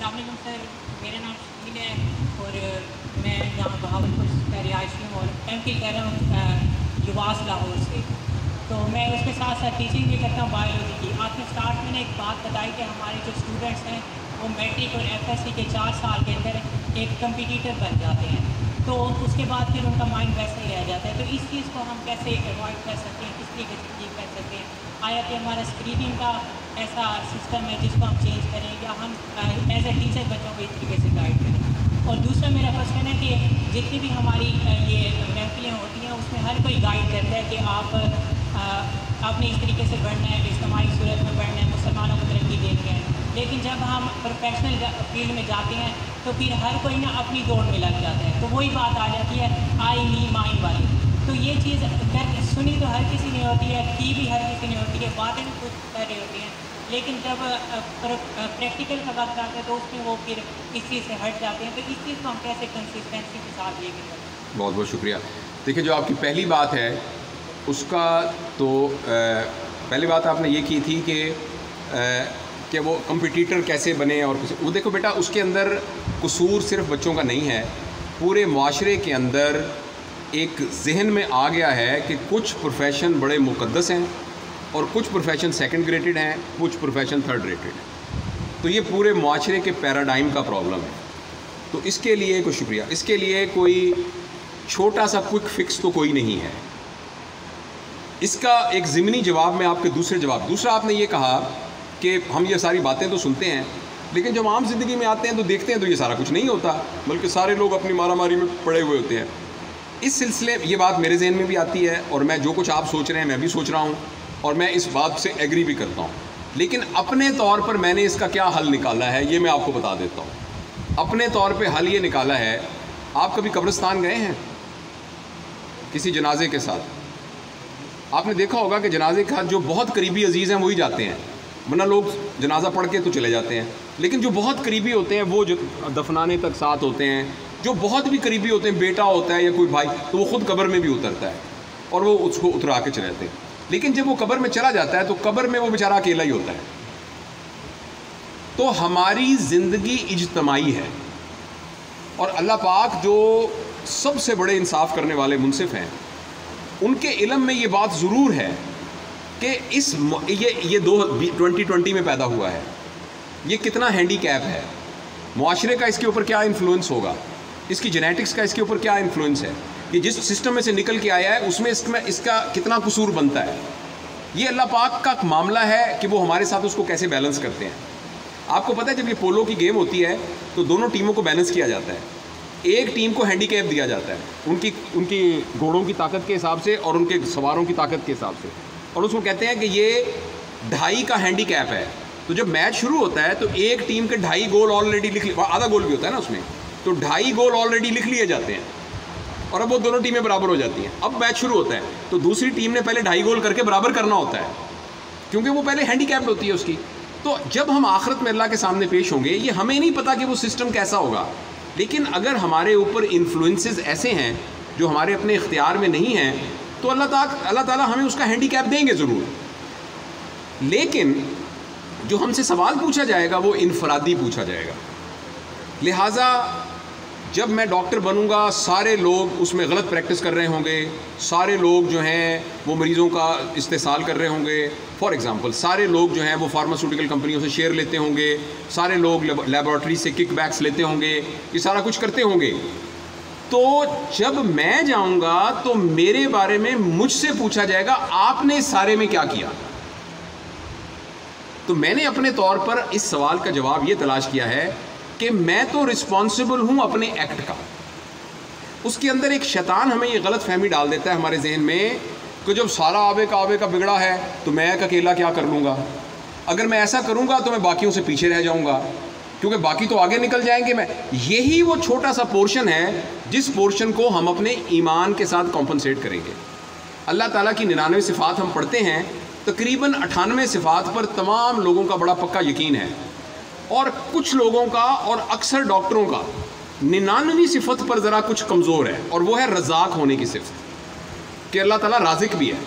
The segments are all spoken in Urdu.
السلام علیکم سر، میرا نام شکیل ہے اور میں یہاں بہاولپور کا رہائشی ہوں اور ایم فل کر رہا ہوں یواس لاہور سے. تو میں اس کے ساتھ ساتھ ٹیچنگ بھی کرتا ہوں بایولوجی کی. آپ نے اسٹارٹ میں نے ایک بات بتائی کہ ہمارے جو اسٹوڈنٹس ہیں وہ میٹرک اور ایف ایس سی کے 4 سال کے اندر ایک کمپٹیٹر بن جاتے ہیں، تو اس کے بعد پھر ان کا مائنڈ ویسے ہی رہ جاتا ہے. تو اس چیز کو ہم کیسے اوائڈ کر سکتے ہیں، کس طریقے سے ٹھیک کر سکتے ہیں؟ آیا کہ ہمارا اسکریننگ کا ایسا سسٹم ہے جس کو ہم چینج کریں یا ہم ایز اے ٹیچر بچوں کو اس طریقے سے گائڈ کریں؟ اور دوسرا میرا کوشچن ہے کہ جتنی بھی ہماری یہ محفلیں ہوتی ہیں اس میں ہر کوئی گائڈ کرتا ہے کہ آپ نے اس طریقے سے بڑھنا ہے، اجتماعی صورت میں بڑھنا ہے، مسلمانوں کو ترقی دینی ہے. لیکن جب ہم پروفیشنل فیلڈ میں جاتے ہیں تو پھر ہر کوئی نا اپنی دوڑ میں لگ جاتا ہے، تو وہی بات آ جاتی ہے آئی می مائن والی. تو یہ چیز سنی تو ہر کسی نے ہوتی ہے، کی بھی ہر کسی نے ہوتی ہے، باتیں بھی کچھ کر رہے ہوتے ہیں، لیکن جب پریکٹیکل کا وقت آتا ہے تو اس میں وہ پھر اس چیز سے ہٹ جاتے ہیں. تو اس چیز کو ہم کیسے کنسسٹنسی کے ساتھ لے کے کریں؟ بہت بہت شکریہ. دیکھیں، جو آپ کی پہلی بات ہے اس کا تو پہلی بات آپ نے یہ کی تھی کہ وہ کمپٹیٹر کیسے بنے، اور وہ دیکھو بیٹا، اس کے اندر قصور صرف بچوں کا نہیں ہے، پورے معاشرے کے اندر ایک ذہن میں آ گیا ہے کہ کچھ پروفیشن بڑے مقدس ہیں اور کچھ پروفیشن سیکنڈ گریڈڈ ہیں، کچھ پروفیشن تھرڈ ریٹڈ ہیں. تو یہ پورے معاشرے کے پیراڈائم کا پرابلم ہے. تو اس کے لیے کوئی شکریہ، اس کے لیے کوئی چھوٹا سا کوئک فکس تو کوئی نہیں ہے. اس کا ایک ضمنی جواب میں آپ کے دوسرا آپ نے یہ کہا کہ ہم یہ ساری باتیں تو سنتے ہیں لیکن جب عام زندگی میں آتے ہیں تو دیکھتے ہیں تو یہ سارا کچھ نہیں ہوتا، بلکہ سارے لوگ اپنی مارا ماری میں پڑے ہوئے ہوتے ہیں. اس سلسلے یہ بات میرے ذہن میں بھی آتی ہے اور میں جو کچھ آپ سوچ رہے ہیں میں بھی سوچ رہا ہوں اور میں اس بات سے ایگری بھی کرتا ہوں. لیکن اپنے طور پر میں نے اس کا کیا حل نکالا ہے یہ میں آپ کو بتا دیتا ہوں. اپنے طور پہ حل یہ نکالا ہے، آپ کبھی قبرستان گئے ہیں کسی جنازے کے ساتھ؟ آپ نے دیکھا ہوگا کہ جنازے کے ساتھ جو بہت قریبی عزیز ہیں وہی جاتے ہیں، ورنہ لوگ جنازہ پڑھ کے تو چلے جاتے ہیں. لیکن جو بہت قریبی ہوتے ہیں وہ جو دفنانے تک ساتھ ہوتے ہیں، جو بہت بھی قریبی ہوتے ہیں، بیٹا ہوتا ہے یا کوئی بھائی، تو وہ خود قبر میں بھی اترتا ہے اور وہ اس کو اترا کے چلے جاتے ہیں. لیکن جب وہ قبر میں چلا جاتا ہے تو قبر میں وہ بیچارہ اکیلا ہی ہوتا ہے. تو ہماری زندگی اجتماعی ہے اور اللہ پاک جو سب سے بڑے انصاف کرنے والے منصف ہیں، ان کے علم میں یہ بات ضرور ہے کہ یہ 2020 میں پیدا ہوا ہے، یہ کتنا ہینڈی کیپ ہے، معاشرے کا اس کے اوپر کیا انفلوئنس ہوگا، اس کی جینیٹکس کا اس کے اوپر کیا انفلوئنس ہے، یہ جس سسٹم میں سے نکل کے آیا ہے اس میں اس کا کتنا قصور بنتا ہے. یہ اللہ پاک کا معاملہ ہے کہ وہ ہمارے ساتھ اس کو کیسے بیلنس کرتے ہیں. آپ کو پتہ ہے جب یہ پولو کی گیم ہوتی ہے تو دونوں ٹیموں کو بیلنس کیا جاتا ہے. ایک ٹیم کو ہینڈی کیپ دیا جاتا ہے ان کی گھوڑوں کی طاقت کے حساب سے اور ان کے سواروں کی طاقت کے حساب سے، اور اس کو کہتے ہیں کہ یہ 2.5 کا ہینڈی کیپ ہے. تو جب میچ شروع ہوتا ہے تو ایک ٹیم کے 2.5 گول آلریڈی آدھا گول بھی ہوتا ہے نا اس میں، تو 2.5 گول آلریڈی لکھ لیے جاتے ہیں اور اب وہ دونوں ٹیمیں برابر ہو جاتی ہیں. اب میچ شروع ہوتا ہے تو دوسری ٹیم نے پہلے 2.5 گول کر کے برابر کرنا ہوتا ہے کیونکہ وہ پہلے ہینڈی کیپڈ ہوتی ہے اس کی. تو جب ہم آخرت میں اللہ کے سامنے پیش ہوں گے، یہ ہمیں نہیں پتا کہ وہ سسٹم کیسا ہوگا، لیکن اگر ہمارے اوپر انفلوئنسز ایسے ہیں جو ہمارے اپنے اختیار میں نہیں ہیں تو اللہ تعالیٰ ہمیں اس کا ہینڈی کیپ دیں گے ضرور. لیکن جو ہم سے سوال پوچھا جائے گا وہ انفرادی پوچھا جائے گا. لہٰذا جب میں ڈاکٹر بنوں گا سارے لوگ اس میں غلط پریکٹس کر رہے ہوں گے، سارے لوگ جو ہیں وہ مریضوں کا استحصال کر رہے ہوں گے. فار ایگزامپل سارے لوگ جو ہیں وہ فارماسیوٹیکل کمپنیوں سے شیئر لیتے ہوں گے، سارے لوگ لیبارٹری سے کک بیکس لیتے ہوں گے، یہ سارا کچھ کرتے ہوں گے. تو جب میں جاؤں گا تو میرے بارے میں مجھ سے پوچھا جائے گا آپ نے اس سارے میں کیا کیا. تو میں نے اپنے طور پر اس سوال کا جواب یہ تلاش کیا ہے کہ میں تو رسپانسبل ہوں اپنے ایکٹ کا. اس کے اندر ایک شیطان ہمیں یہ غلط فہمی ڈال دیتا ہے ہمارے ذہن میں کہ جب سارا آبے کا بگڑا ہے تو میں ایک اکیلا کیا کر لوں گا، اگر میں ایسا کروں گا تو میں باقیوں سے پیچھے رہ جاؤں گا کیونکہ باقی تو آگے نکل جائیں گے. یہی وہ چھوٹا سا پورشن ہے جس پورشن کو ہم اپنے ایمان کے ساتھ کمپنسیٹ کریں گے. اللہ تعالیٰ کی 99 صفات ہم پڑھتے ہیں، تقریباً 98 صفات پر تمام لوگوں کا بڑا پکا یقین ہے، اور کچھ لوگوں کا اور اکثر ڈاکٹروں کا 99 صفت پر ذرا کچھ کمزور ہے، اور وہ ہے رزاق ہونے کی صفت، کہ اللہ تعالیٰ رازق بھی ہے.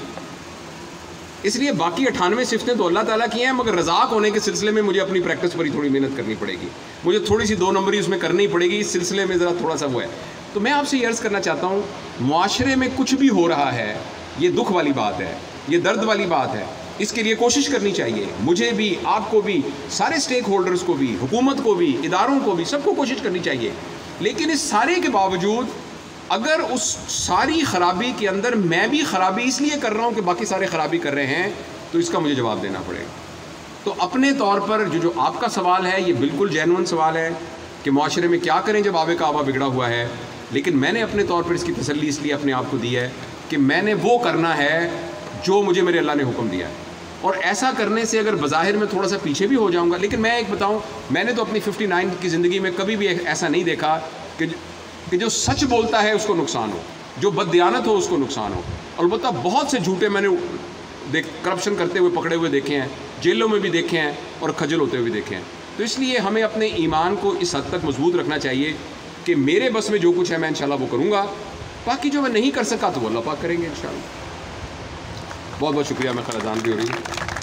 اس لیے باقی 98 صفتیں تو اللہ تعالیٰ کی ہیں، مگر رزاق ہونے کے سلسلے میں مجھے اپنی پریکٹس پر ہی تھوڑی محنت کرنی پڑے گی، مجھے تھوڑی سی 2 نمبری اس میں کرنی پڑے گی، اس سلسلے میں ذرا تھوڑا سا وہ ہے۔ تو میں آپ سے یہ عرض کرنا چاہتا ہوں، معاشرے میں کچھ بھی ہو رہا ہے یہ دکھ والی بات ہے، یہ درد والی بات ہے، اس کے لیے کوشش کرنی چاہیے، مجھے بھی، آپ کو بھی، سارے سٹیک ہولڈرز کو بھی، حکومت کو بھی، اداروں کو بھی، سب کو کوشش کرنی چاہیے۔ لیکن اس سارے کے باوجود اگر اس ساری خرابی کے اندر میں بھی خرابی اس لیے کر رہا ہوں کہ باقی سارے خرابی کر رہے ہیں، تو اس کا مجھے جواب دینا پڑے گا۔ تو اپنے طور پر جو آپ کا سوال ہے یہ بالکل جینوئن سوال ہے کہ معاشرے میں کیا کریں جب آب کعبہ بگڑا ہوا ہے، لیکن میں نے اپنے طور پر اس کی تسلی اس لیے اپنے آپ کو دی ہے کہ میں نے وہ کرنا ہے جو مجھے میرے اللہ نے حکم دیا ہے، اور ایسا کرنے سے اگر بظاہر میں تھوڑا سا پیچھے بھی ہو جاؤں گا، لیکن میں ایک بتاؤں، میں نے تو اپنی 59 کی زندگی میں کبھی بھی ایسا نہیں دیکھا کہ جو سچ بولتا ہے اس کو نقصان ہو، جو بددیانت ہو اس کو نقصان ہو۔ البتہ بہت سے جھوٹے میں نے کرپشن کرتے ہوئے پکڑے ہوئے دیکھے ہیں، جیلوں میں بھی دیکھے ہیں اور کھجل ہوتے ہوئے دیکھے ہیں۔ تو اس لیے ہمیں اپنے ایمان کو اس حد تک مضبوط رکھنا چاہیے کہ میرے بس میں جو کچھ ہے میں انشاءاللہ وہ کروں گا، باقی جو میں نہیں کر سکا تو وہ اللہ پاک کریں گے انشاءاللہ۔ بہت بہت شکریہ، میں خیر اذان بھی ہو رہی ہے۔